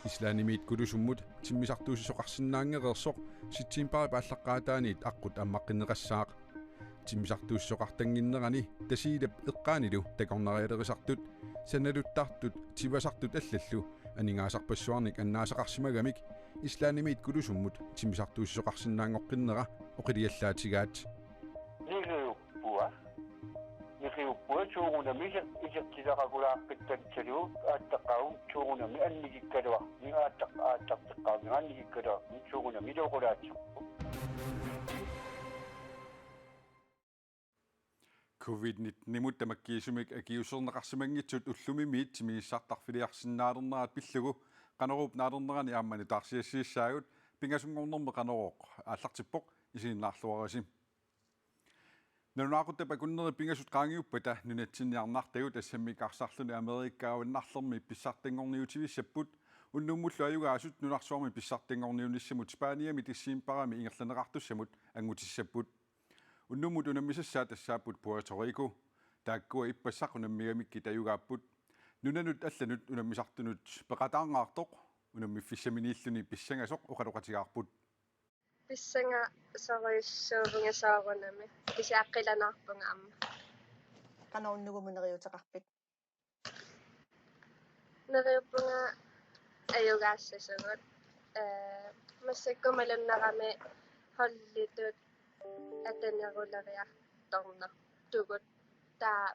Islaanimiit kulusummut timmisartuusisoqarsinnaangereersoq sitsiimpari paallaqqaataaniit aqqut ammaqqinneqassaaq timmisartuussoqartanginnerani tasiilap eqqaanilu takornarialerisartut sanaluttartut tivasartut allallu aningaasarpassuarnik annaasaqarsimagamik islaanimiit kulusummut timmisartuussoqarsinnaangoqqinneqa oqiliallaatigaat Niqiuppua tuugunami isaqtilaqagulaaqqittatsaliu aattaqaun tuugunami annikikkalua aattaqteqqaami annikikkalua tuugunami loqulaatsuqu COVID-19 tamakkiisumik akiuserneqarsimangitsut ullumimiit timiissartarfiliarsinnaalerneraat pillugu qaneruup naalernerani aammani taarsiassiissaagut pingasungornerme qanerooq aallartippoq isiinnaarluarasim Nanuaqutta pakunneri pingasut qaangiuppata nunatsinniarnartagut assammiqarsarluni Amerikkaavannarlermi pissartangorniutivissapput unnumullu ajugaasut nunarsuarmi pissartangorniunissamut Spaaniami tissiimparami ingerlaneqartussamut angutissaput unnumut unammisassaa tassaapput Puerto Rico taakkua ippassaq unammigamikki tajugaapput nunanut allanut unammisartunut peqataangaartoq unammiffissaminiilluni pissangasoq uqaloqatigaarput Pissanga soruissuuvungasaaruunami pisiaqqilanaarpunga amma qanornugumuneriuteqarpit neriuppunga ajugaassasugut massakkumalunnerami hollitut ataneruleriartorner tugut taa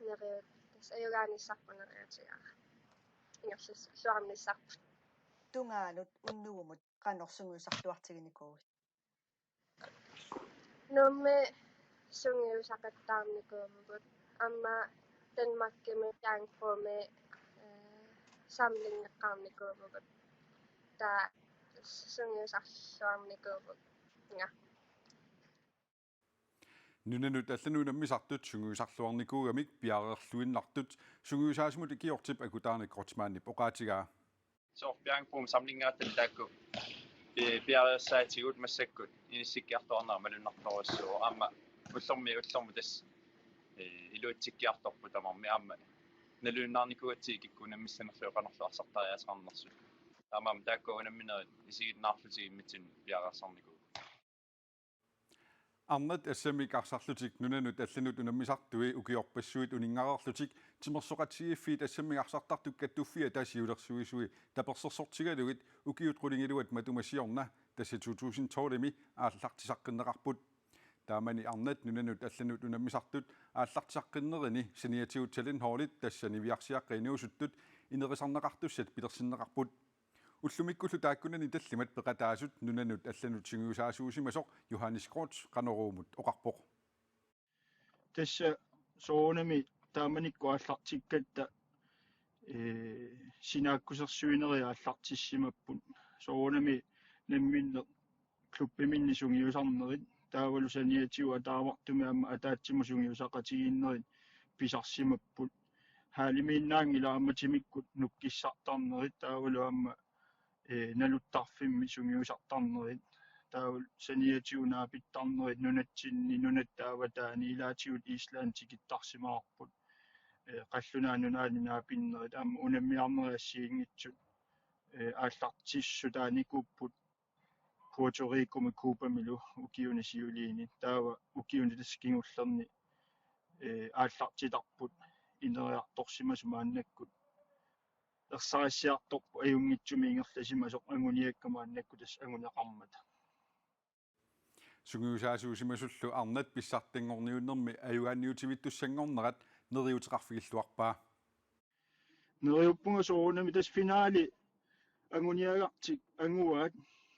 neriut tas ajugaanissarpuneriutigaa ingersis suarnissarput tungaanut unnugumut qanorsunguusartuartiginikuut Numme sungiusaqattaarnikuumukut amma Danmarkimi taangfuumi samlingeqqaarnikuumukut taa sungiusarluarnikuumuk nga Nunanut allanunammisartut sunguusarluarnikuugamik piareerluinnartut sunguusaasmut ikiortip akutaarnik rotsmaannip oqaatigaa Soorpiangpuum samlingaatallakku piareersaatigut massakkut inissikkiartoarnera malunnartorussuu aamma ullormi tas iluutsikkiartorpu tamarmi aamma naluunnaarnikuatsiikikku nammissanerluu qanorluarsartariasaqarnersut aamma taakku unamminerit isiginnaarlutigimitsin piareersarniku Arnat assammiqarsarlutik nunanut allanut unammisartui ukiorpassuit uningareerlutik timersoqatigiffiit assammiqarsartartuk kattuffia taasiulersuisui tapersersortigalugit ukiut qulingiluat matumasiorna tassa 2012mi aallartisaqqinneqarput taamani arnat nunanut allanut unammisartut aallartisaqqinnerini saniatigut talenhorlit tassani viarsiaqqiniusuttut inerisarneqartussat pilersinneqarput ullumikkullu taakkunani tallimat peqataasut nunanut allanut singuusaasuusimasoq Johannes Groth qaneruumut oqarpoq tassa soonami taamannikku aallartikkatta sinaakkusersuineri aallartissimappun soonami namminne kluppiminni sungiusarnerit taavalu saniatiu ataamartumi amma ataatsimu sungiusaqatiginnerit pisarsimapput haalimiinnaangila ammatimmikku nukkissartarnerit taavalu amma naluttarfimmi sungiusartarnerit taavul saniatiunaapittarnerit nunatsinni nunattaavataani ilaatigut islaantikittarsimaarput qallunaa nunaaninaapinnerit aamma unammiarneriassiingitsut aallartissutaanikupput Puerto Rico kuupamilu ukiunisiuliini taava ukiunitaskingullerni aallartitarput ineriartorsimasumaannakkut ersarissiartorpu ajungitsumi ingerlasimasoq anguniakkamaannakku tas anguneqarmata sunguusaasuusimasullu arnat pissartangorniunnermi ajugaanniutivittussangornerat neriuteqarfigilluarpaa neriuppunga soonami tas finaali anguniagartik anguaat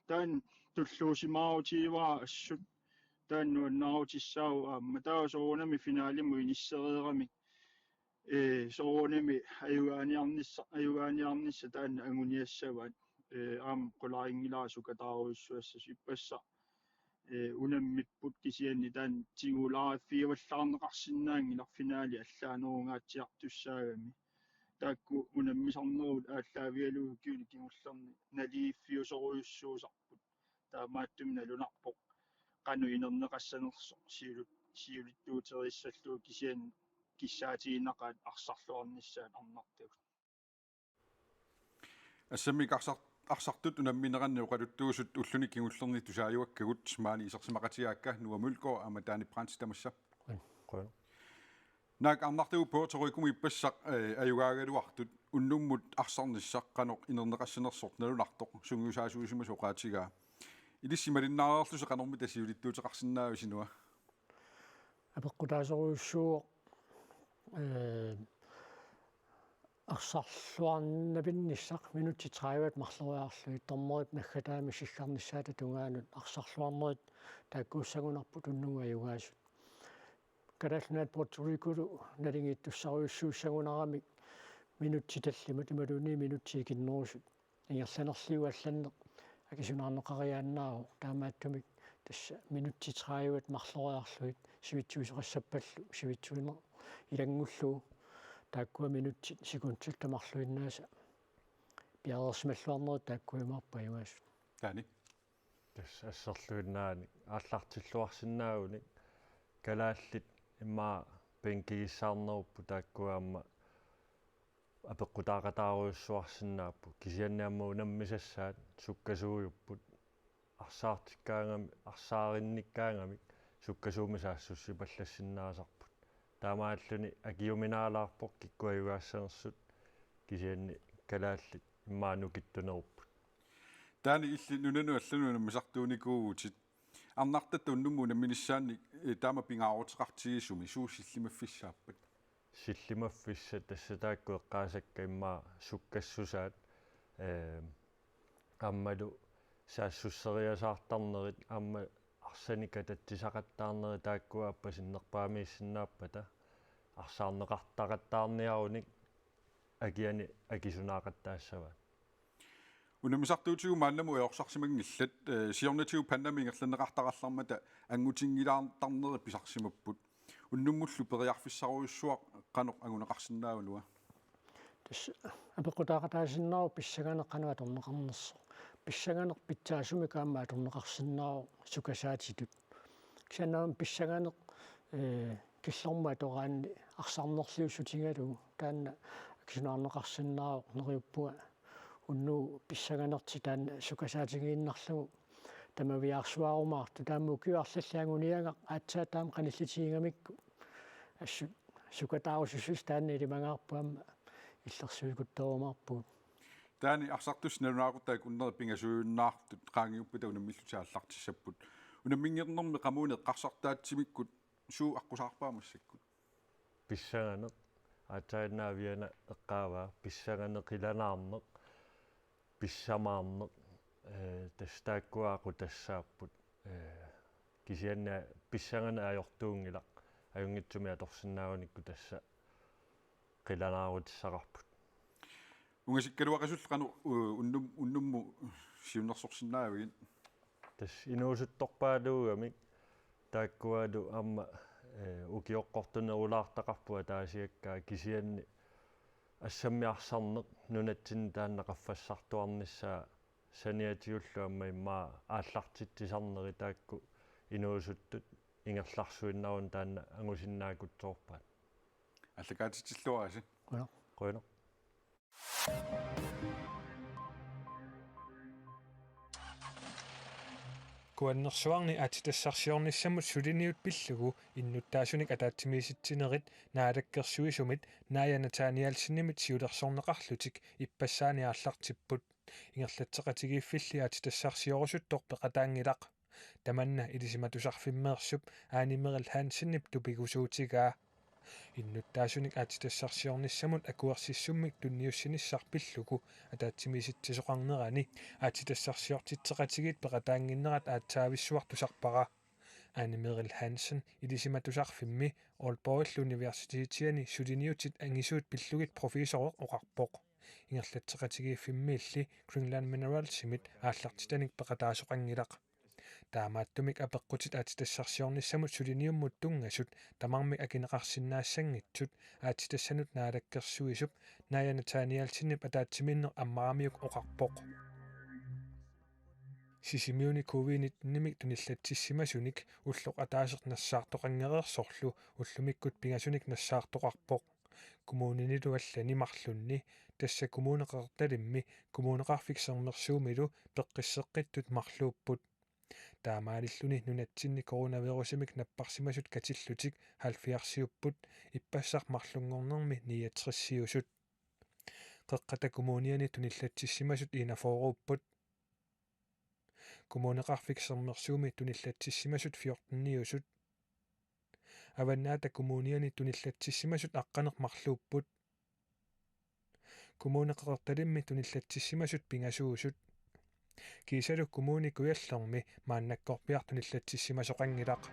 taan tulluusimaarutiivara assut taannuannarutissaagu aamma taa soonami finaalimu inisserierami soonami ajugaaniarnissa taanna anguniassavaat aam qularingilaasukataaruissuassas ippassa unammipput kisianni taan tigulaariffiivallarneqarsinnaangilar finaali allaanerungaatsiartussaagami taakku unammisarnerut aallaavialugu kiuni kingullerni naliiffiusoruyussuusarput taamaattumi nalunarpoq qanu inerneqassanerso siulittuuterissalluu kisian kissaatigиннaqaat arsarluarnissaat arnartagut ассамик арсартут унамминеранниу qaluttuusut ulluni kingullerni tusaajuakkagut smaani isarsimaqatiaakka nuamulko amataani Frans tamassap Quen. naak arnartugu pootorikum ippassaq ajugaagaluartut unnummut arsarnissaqqanoq inerneqassinersort nalunartoq sungiusaasuusima soqaatigaa ilissimalinnaarerlu seqanormi tasiulittuuteqarsinnaavi sinua Apeqqutaasoruussuuq арсарлуарнапиннissaq минути 30 марлуриарлу итторморит наггатаами силларнissaата тунгаанут арсарлуарнерит тааккууссагунарпут уннуга югаасут кадаллунаат портурикулу налингиттуссаруйуссууссагунарами минути таллимат ималуни минути киннерусут ингерланерлиу алланнеқ акисунаарнеқариааннаару таамааттумик тасса минути 30 марлуриарлуит сивитсуисеқассаппаллу сивитсуинер илангуллуу тааккуа минутсит секундсит тамарлуиннааса пиарерсималлуарнерит тааккуимаарпа югаасут таани тас ассерлуиннаани ааллартиллуарсинаагуник калааллит имма пенкигиссаарнеруппу тааккуаама апеққутаақатааруйуссуарсинааппу кисианниамма унаммисассаат суккасууйуппут арсаартиккаангами арсааринниккаангамик суккасуумисаассусси паллассиннаасарпут таамааллуни акиуминаалаарпоқ киккуаюгаассанерсут кисианни калааллит иммаанукиттунеруппут таани илли нунану аллануна мисартууникуугутит арнартат уннумму намминиссаанни таама пингаарутеқартигиссуми суусиллимаффиссааппат силлимаффисса тассатаакку эққаасакка имма суккассусаат аммалу саассуссериасаартарнерит амма арсаника татсисақаттаарнери тааккуааппа синнерпаамииссиннааппата арсаарнеқартақаттаарниаруник агиани акисунаақаттаассаваа унамисартуутигу мааннаму еорсарсимагниллат сиорнатигу паннамингерланеқартақарлармата ангутингилаартарнери писарсимаппут уннуммуллу периарфиссаруйуссуақ қаноқ агунеқарсинаавануа тас апеққутаақатаасиннаару писсаганеққануа торнеқарнерсо писсаганеқ питсаасуми каамаа торнеқарсиннаару сукасаатитут кисанаам писсаганеқ киллормаа тораанни арсаарнерлиуссутингалу таанна кисунаарнеқарсиннаару нериуппуа унну писсаганерти таанна сукасаатигииннарлугу тамавиарсуарумаарту таамму кюарлаллаангуниага аатсаа таам каниллитигингамикку ассу сукатаарусуссус таанна илимагаарпуамма иллерсуикутторумаарпугут таани арсартус налунаақутаак уннери пингасуйуннаартут qaangiuppata unamмиллутааллартиссаппут унаммингернэрми qamune qarsartaatsimikкут суу аққусаарпаамассаккут писсаганеқ аатааннаавиана эққааваа писсаганеқиланаарнеқ писсамаарнеқ тастааккуаақу тассааппут кисианна писсагана аёртуунгилақ аюнгитсуми аторсинаагуникку тасса қиланаарутиссақарпут унгасиккалуақасуллеқану уннумму сиуннерсорсиннаавигин тас инуусутторпаалуугамик тааккуалу амма укиоққортунерулаартақарпуа таасиаккаа кисианни ассаммиарсарнеқ нунатсин тааннеқаффассартуарниссаа саниатиуллу амма иммаа ааллартитсисарнери таакку инуусуттут ингерларсуиннарун таанна ангусиннаакутсоорпаат аллакаатитсиллуараси қойно куаннерсуарни атитассарсиорниссамут сулиниут пиллугу иннуттаасуник атаатсимииситсинерит наалаккерсуисумит нааянатааниалсиннимит сиулерсорнеқарлутик иппассааниаарлартиппут ингерлатсеқатигииффилли атитассарсиорусуттор пеқатаангилақ таманна илисиматусарфиммеерсуп аанимерил хаансиннип тупигусуутигаа иннуттаасуник атитассарсиорниссамут акуерсиссуммик тунниуссиниссарпиллугу атаатсимииситсисоқарнерани атитассарсиортитсеқатигит пеқатаангиннерат аатсаависсуартусарпара аанимерил хансен илисиматусарфимми Aalborg университетиани сулиниутит ангисуут пиллугит профессореқ оқарпоқ ингерлатсеқатигииффиммиилли Greenland Minerals симит ааллартитаник пеқатаасоқангилақ таамааттумик апеққутит атитассарсиорниссамут сулиниуммут тунгасут тамармик акинеқарсинаассангитсут аатитассанут наалаккерсуисуп нааянатааниалсиннип атаатсиминнер аммарамиук оқарпоқ сисимиуни ковинит нимик туниллатсиссимасуник уллоқ атаасеқ нассаартоқангереерсорлу уллумиккут пигасуник нассаартоқарпоқ kommuniniluallani marlunni tassa kommuneqertalimmi kommuneqarfiksermersuumilu peqqisseqqittut marluupput taamaalilluni nunatsinni coronavirusimik napparsimasut katillutik halfiarsiupput ippassarmarlungornermi niatrissiusut qeqqata kommuniani tunillatssimasut inaforuupput kommuneqarfiksermersuumi tunillatssimasut 14niusut avannaata kommuniani tunillatssimasut aqqaneqmarluupput kommuneqertalimmi tunillatssimasut pingasuusut kiisalu kommunikujallermi maannakkorpiartunillatssimasoqangilaq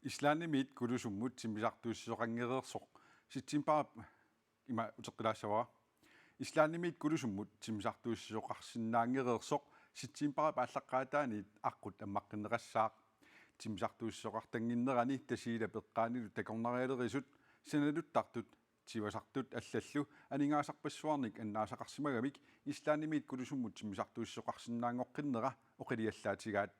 Islaanimit kulusummut timisartuussisoqangereersoq sitsimpa ima uteqqilaassavaa Islaanimit kulusummut timisartuussisoqarsinnaangereersoq sitsimpa paallaqqaataaniit aqqut ammaqqinneqassaaq timisartuussisoqartanginnerani tasiila peqqaanilu takornarialerisut sanaluttartut tivasartut allallu aningaasarpassuarnik annaasaqarsimagamik Islaanimit kulusummut timisartuussisoqarsinnaangoqqinnera oqiliallaatigaat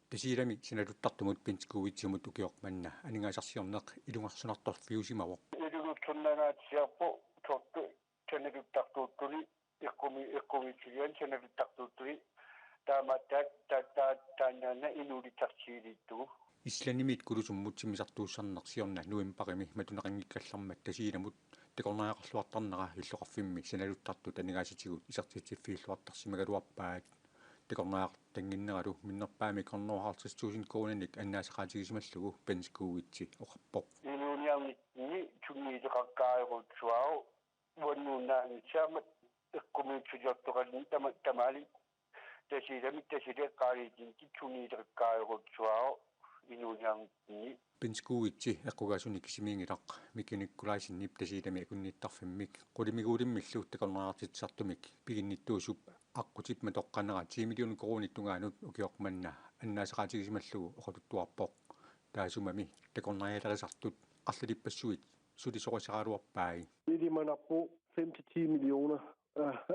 Tasiilami sinaluttartumut pintsikuuvitsiumut ukiormanna aningaasarsiorneq ilungarsunartorfiusimavoq ilulutsunnanaatsiarpo tortu sanaluttartuuttuli iqqumitsilian sanaluttartuuttuli taamattaannaana inulitarsiilittugu Islaanimit kulusummut timisartuussarnersiorna nuimpaqimi matunaqanngikkallarmat tasiilamut takornaaqarluartarnera illoqarfimmi sinaluttartut aningaasitigut isartitsiffiilluartarsimagaluarpaat takornaaqartanginneralu minnerpaami kornoorhartistuusin koonanik annaasaqaatigismallugu pensikuuvitsi oqarpoq inuuniarnikni tunniiteqarkaayerutsuaru wannuunnaanitsaama iqqumitsiliortoqalni tamaali tasiilamit tasileqqaaliitinki tunniiteqarkaayerutsuaru inuuniarnikni pensikuuvitsi eqqugasunik simiingilaq mikinikkulaisinnip tasiilami akunniittarfimmik qulimiguulimmillu takornaaqartitsartumik piginnittuusup аққутип матоққанера 10 миллион коронитунгаанут укиоқманна аннаасақаатигисималлугу оқалуттуарпоқ таасумами такорнариалерисартут арлалиппассуит сулисорисаралуарпааги илиманарпу 5-10 millioner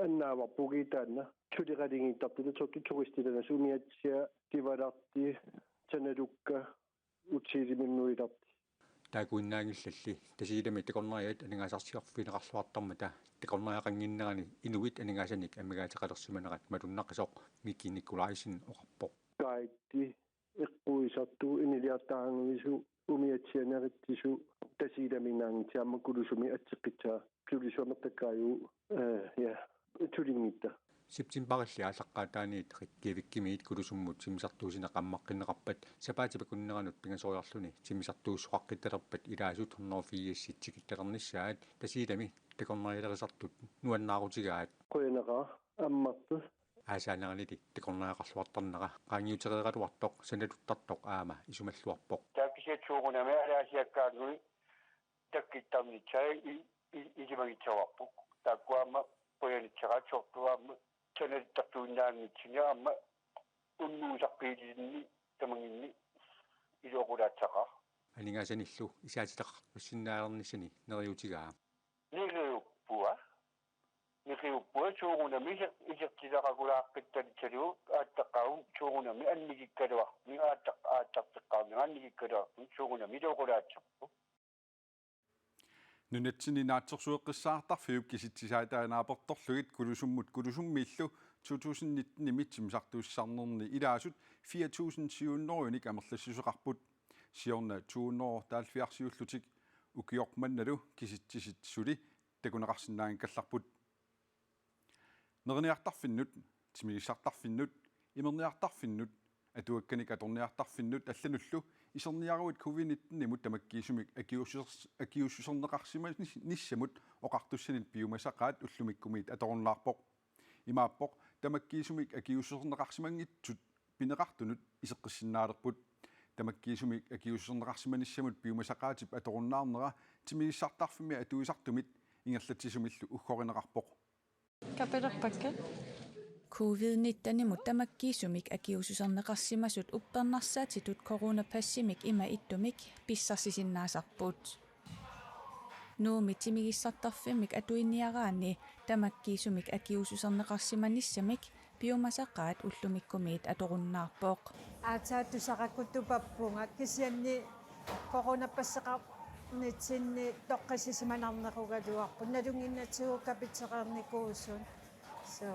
аннааварпугитаанна тулеқалингиттартула тоттуристилана сумиатсиа киваларти таналукка утсилиминнуиларти таагуиннаагиллалли тасиилами такорнариат анингаасарсиорфинеқарлуартармата такорнариақангиннерани инуит анингаасаник аммигаатеқалерсиманерат малуннаққисоқ микиниккулаарисин оқарпоқ каитти эққуисарту инилиартаагамису умиатсианеритсису тасииламинаангитиамма кулусуми атсеққитсаа тулисуамертаккааю я тулингитта септимбарилли ааллаққаатааниит риккивиккимиит кулусуммут симисартуусина қаммаққиннеқарпат сапаатипакуннеранут пингасориарлуни симисартуусоқаққитталерпат илаасут хорноофиисситсикитталерниссаат тасиилами такорнариалерисартут нуаннаарутигаат қуянеқаа аммарту аасаанералити такорнаақарлуартарнера qaangiutereeraluartoq sanaluttartoq aama исумаллуарпоq таакисиатсуугунами алаасиаккаагуи таккиттарнитсаа илимагитсаварпук тааккуама поянитсераатсортуаама саналиттартуиннаангитсиниаама уннуусарпиилинни тамангинни илуоқулаатсаqa анингаасаниллу исаатилеқарпассиннаалернissani нериутигаа нериуппуа суугунами исертилеқакулааққитталитсалу ааттаққарум суугунами аннигиккалуа ааттартеққарми аннигиккалуа суугунами илуоқулаатсарпу нунатсининаатерсуэққиссаартарфиуп киситсисаатаанаапорторлугит кулусуммиллу 2019 имитсимсартууссарнерни илаасут 4700 амерлассусеқарпут сиорна 200 таалфиарсиуллутик укиорманналу киситсиситсули такунеқарсинаангин калларпут нерниартарфиннут тимигиссартарфиннут имерниартарфиннут атуакканик аторниартарфиннут аллануллу исерниаруит COVID-19 имут тамаккиисумик акиуссусернеқарсима ниссамут оқартуссанит пиумасақаат уллумиккумит аторнлаарпоқ имааппоқ тамаккиисумик акиуссусернеқарсимангитсут пинеқартунут исеққиссиннаалерпут тамаккиисумик акиуссусернеқарсиманиссамут пиумасақаатип аторнаарнера тимигиссартарфими атуисартумит ингерлатсисумиллу уггоринеқарпоқ капелерпаккат COVID-19 тамаккиисумик акиусусернеқарсимасут уппернарсаатитут коронапассимик има иттумик писсарсисиннаасарпут нууми тимигиссартарфимик атуинниараани тамаккиисумик акиусусернеқарсиманиссамик piumasaqaat ullumikkumiit atoqunnaarpoq аатсааттусақаккуттупаппунга кисианни коронапассақар нитсинни тоққисисиманарнеқугалуарпут налунгиннатсугу капитсеқарникуусун so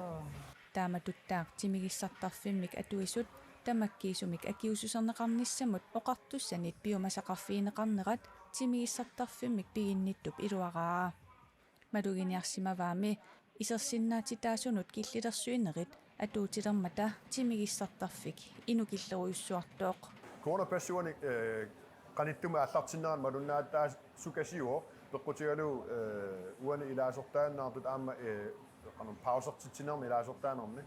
тааматуттаақ тимигиссартарфиммик атуисут тамаккиисумик акиусусернеқарниссамут оқартуссанит пиумасақарфиинеқарнерат тимигиссартарфиммик пигинниттуп илуараа малугиниарсимаваами исерсиннаатитаасунут киллилерсуинерит атуутилермата тимигиссартарфик инукиллеруйуссуартооқ коронапассуани qanittuma аллартиннеран малуннааттаа сукасиуо пеққутигалу уани илаасортааннаартут аама qanun pausartitsinnermi ilaasортаанерми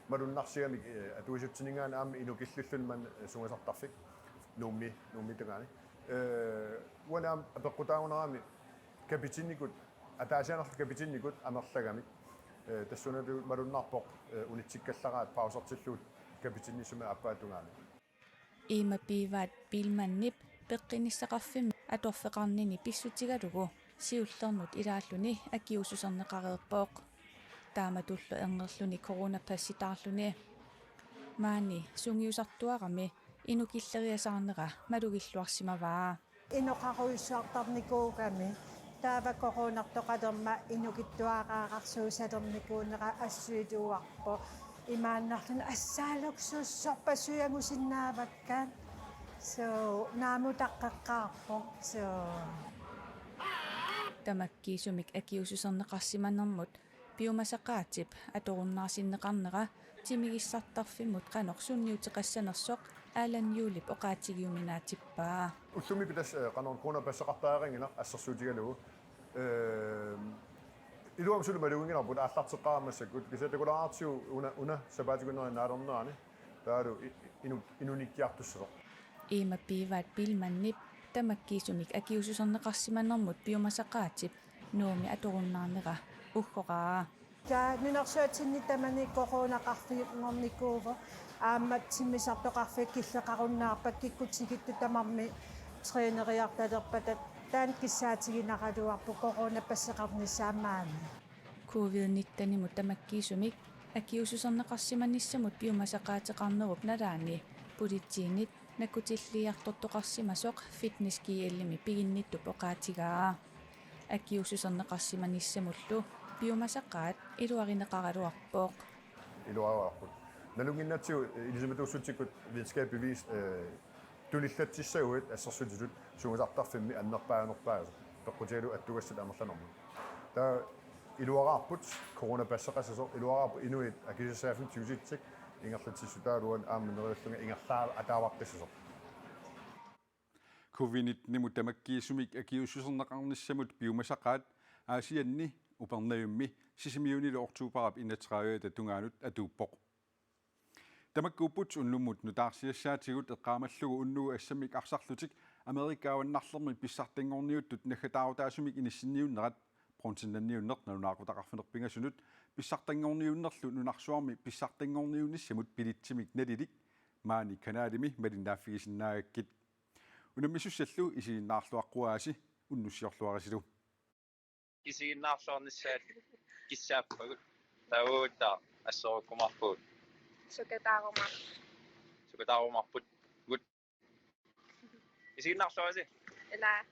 малуннарсигамик атуисутсинингаан аама инукиллуллунман сунgasartarfik нуумми тагаани уанаам пеққутаагунерами капитинникут атаасианерлу капитинникут амерлагами тассуналу малуннарпоқ унитсиккаллараат pausartillуут капитиннисума аппаатунгаами имапиваат пилманнип пеққиниссақарфимми аторфеқарнини писсутигалугу сиуллернут илааллуни акиусусернеқареерпооқ тааматуллу энгерлуни коронапасситаарлуни маани сунгиусартуарами инукиллериасаарнера малугиллуарсимаваа иноқаруйссуартарникуугами таава коронартоқалерма инукиттуаараарсуусалерникуунера ассуилууарпо имааннарлун ассаалуксуссорпасуягусиннааваккаан so наамутаққаққаарпо so тамаккиисумик акиусусернеқарсиманермут пиумасақаатип аторуннаарсиннеқарнера тимигиссартарфиммут қанорсунниутеқассанерсоқ аалан юулип оқаатигиуминаатиппаа уллуми пилас qanor кунапассақартаарингина ассерсуутигалугу илуамсулу малугингинарпут ааллартеққарамассаккут кисатакулаартиу уна сабаатигуннериннаалернерани таалу инуниккиартуссеқо имапиваат пилманнип тамаккиисумик акиусусернеқарсиманермут пиумасақаатип нууми аторуннаарнера уггораа таа нинерсуатсинни тамани коронақарфиунгорникууво аамат симмисартоқарфик киллеқаруннаарпак киккутсигитту тамарми тренериарталерпатат таан киссаатигинаралуарпу коронапассеқарнissaamaani covid-19 тамаккиисумик акиусусернеқарсиманиссамут пиумасақаатеқарнеруп налаани пулитсиинит накутиллиартортоқарсимасоқ фитнес киэллими пигинниттуп оқаатигаа акиусусернеқарсиманиссамуллу пиумасақаат илуаринеқаралуарпооқ илуараарпут налунгиннатсиу илисиматууссутиккут videnskab bevis тулиллатсиссагуит ассерсутилут сугасартарфимми аннерпаанерпаасо пеққутигалу аттугассат амерланерму таа илуараарпут коронапассеқассасо илуараарпу инуит акисасаафин тиуситсик ингерлатсиссутаалуан аамминериуллунга ингерлаа атааваққиссасо covid-19 тамаккиисумик акиусусернеқарниссамут пиумасақаат аасианни упернаюмми сисимиунилу ортуупарап иннатераавиата тунгаанут атууппоқ тамаккууппут уннуммут нутаарсиассаатигут эққаамаллугу уннугу ассамик арсарлутик америкааваннарлерми писсартингорниуттут нахатаарутаасумик иниссинниуннерат пронтиннанниуннер налунаақутақарфинерпингасунут писсартангорниуннерлу нунарсуарми писсартангорниунниссамут пилитсимик налилик маани канаалими малиннааффигисиннаагаккит унаммисуссаллу исигиннаарлуаққуааси уннуссиорлуарисилу исигиннаарлуарниссаат киссааппагут тауутаа ассоруккумарпут сукатаарумарпут гут исигиннаарлуараси Ela